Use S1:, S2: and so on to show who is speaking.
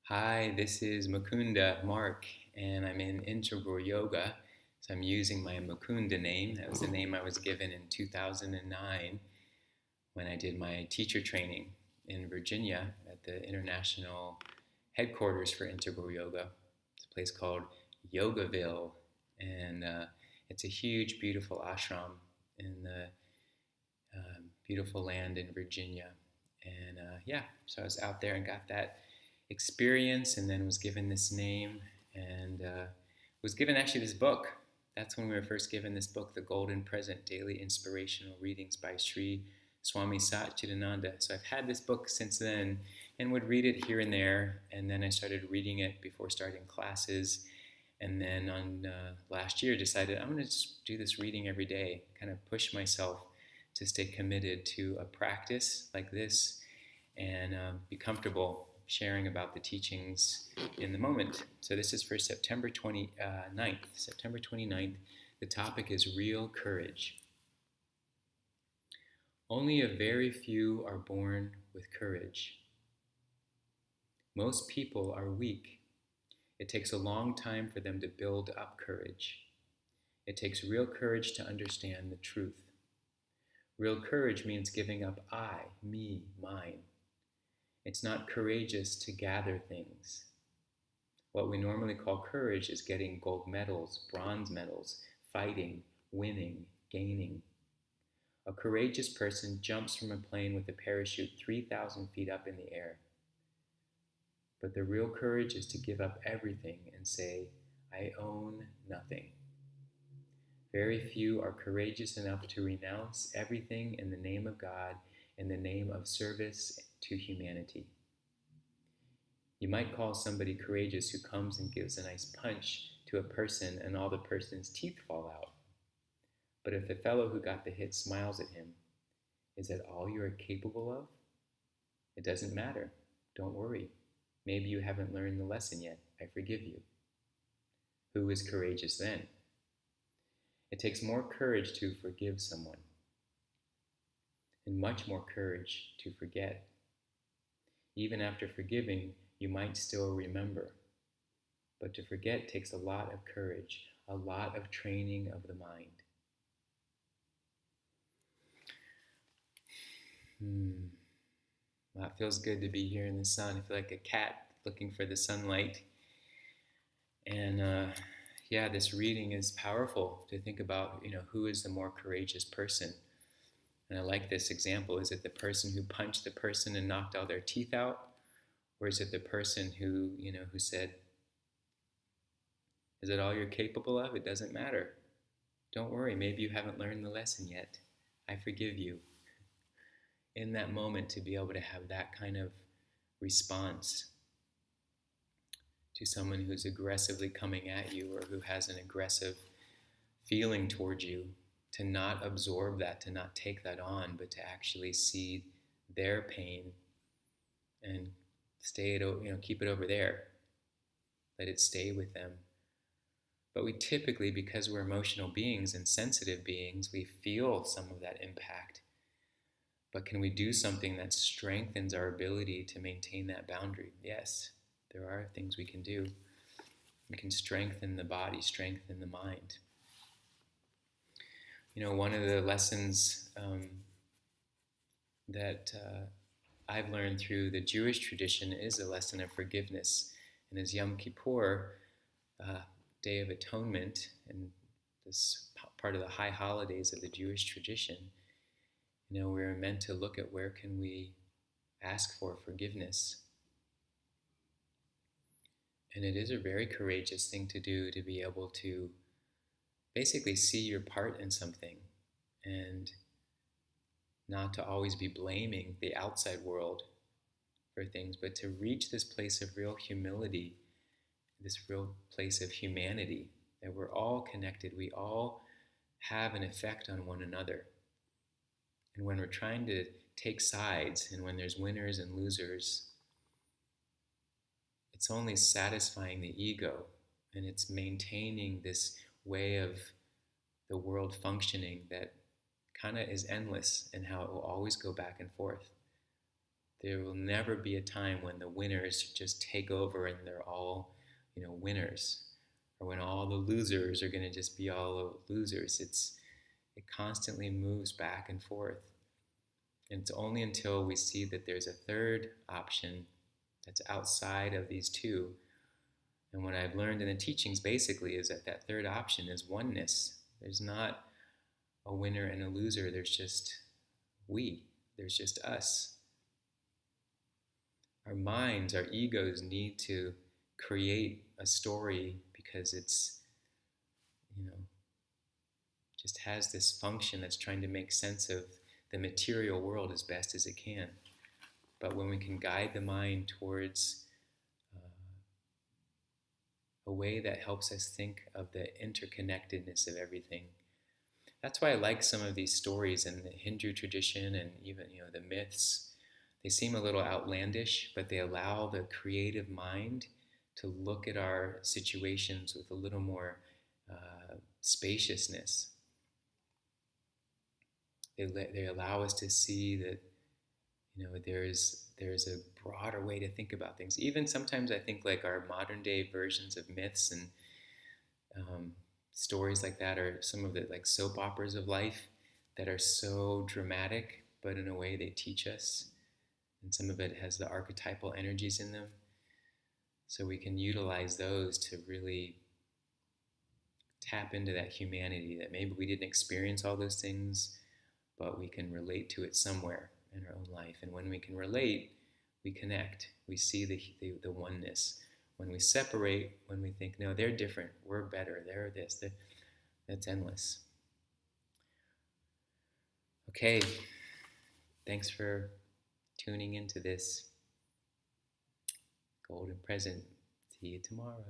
S1: Hi, this is Mukunda Mark, and I'm in Integral Yoga. So I'm using my Mukunda name. That was the name I was given in 2009 when I did my teacher training in Virginia at the international headquarters for Integral Yoga. It's a place called Yogaville, and it's a huge, beautiful ashram in the beautiful land in Virginia. And so I was out there and got that experience, and then was given this name, and was given actually this book. That's when we were first given this book, The Golden Present Daily Inspirational Readings by Sri Swami Satchidananda. So I've had this book since then and would read it here and there. And then I started reading it before starting classes. And then on last year, decided I'm going to just do this reading every day, kind of push myself to stay committed to a practice like this and be comfortable sharing about the teachings in the moment. So this is for September 29th. September 29th, the topic is real courage. Only a very few are born with courage. Most people are weak. It takes a long time for them to build up courage. It takes real courage to understand the truth. Real courage means giving up I, me, mine. It's not courageous to gather things. What we normally call courage is getting gold medals, bronze medals, fighting, winning, gaining. A courageous person jumps from a plane with a parachute 3,000 feet up in the air. But the real courage is to give up everything and say, I own nothing. Very few are courageous enough to renounce everything in the name of God, in the name of service to humanity. You might call somebody courageous who comes and gives a nice punch to a person and all the person's teeth fall out. But if the fellow who got the hit smiles at him, is that all you are capable of? It doesn't matter. Don't worry. Maybe you haven't learned the lesson yet. I forgive you. Who is courageous then? It takes more courage to forgive someone, and much more courage to forget. Even after forgiving, you might still remember. But to forget takes a lot of courage, a lot of training of the mind. Well, it feels good to be here in the sun. I feel like a cat looking for the sunlight. And this reading is powerful to think about, who is the more courageous person? And I like this example. Is it the person who punched the person and knocked all their teeth out? Or is it the person who said, is it all you're capable of? It doesn't matter. Don't worry, maybe you haven't learned the lesson yet. I forgive you. In that moment, to be able to have that kind of response to someone who's aggressively coming at you or who has an aggressive feeling towards you, to not absorb that, to not take that on, but to actually see their pain and keep it over there. Let it stay with them. But we typically, because we're emotional beings and sensitive beings, we feel some of that impact. But can we do something that strengthens our ability to maintain that boundary? Yes, there are things we can do. We can strengthen the body, strengthen the mind. One of the lessons that I've learned through the Jewish tradition is a lesson of forgiveness. And as Yom Kippur, Day of Atonement, and this part of the high holidays of the Jewish tradition, we're meant to look at where can we ask for forgiveness. And it is a very courageous thing to do, to be able to basically see your part in something and not to always be blaming the outside world for things, but to reach this place of real humility, this real place of humanity, that we're all connected. We all have an effect on one another. And when we're trying to take sides and when there's winners and losers, it's only satisfying the ego, and it's maintaining this way of the world functioning that kind of is endless in how it will always go back and forth. There will never be a time when the winners just take over and they're all, winners, or when all the losers are going to just be all losers. It constantly moves back and forth. And it's only until we see that there's a third option that's outside of these two. And what I've learned in the teachings basically is that that third option is oneness. There's not a winner and a loser. There's just we. There's just us. Our minds, our egos need to create a story because it's, just has this function that's trying to make sense of the material world as best as it can. But when we can guide the mind towards a way that helps us think of the interconnectedness of everything, that's why I like some of these stories in the Hindu tradition and even the myths. They seem a little outlandish, but they allow the creative mind to look at our situations with a little more spaciousness. They allow us to see that there's a broader way to think about things. Even sometimes I think like our modern day versions of myths and stories like that are some of the like soap operas of life that are so dramatic, but in a way they teach us. And some of it has the archetypal energies in them. So we can utilize those to really tap into that humanity, that maybe we didn't experience all those things, but we can relate to it somewhere in our own life. And when we can relate, we connect. We see the oneness. When we separate, when we think, no, they're different, we're better, they're this, that's endless. Okay, thanks for tuning into this golden present. See you tomorrow.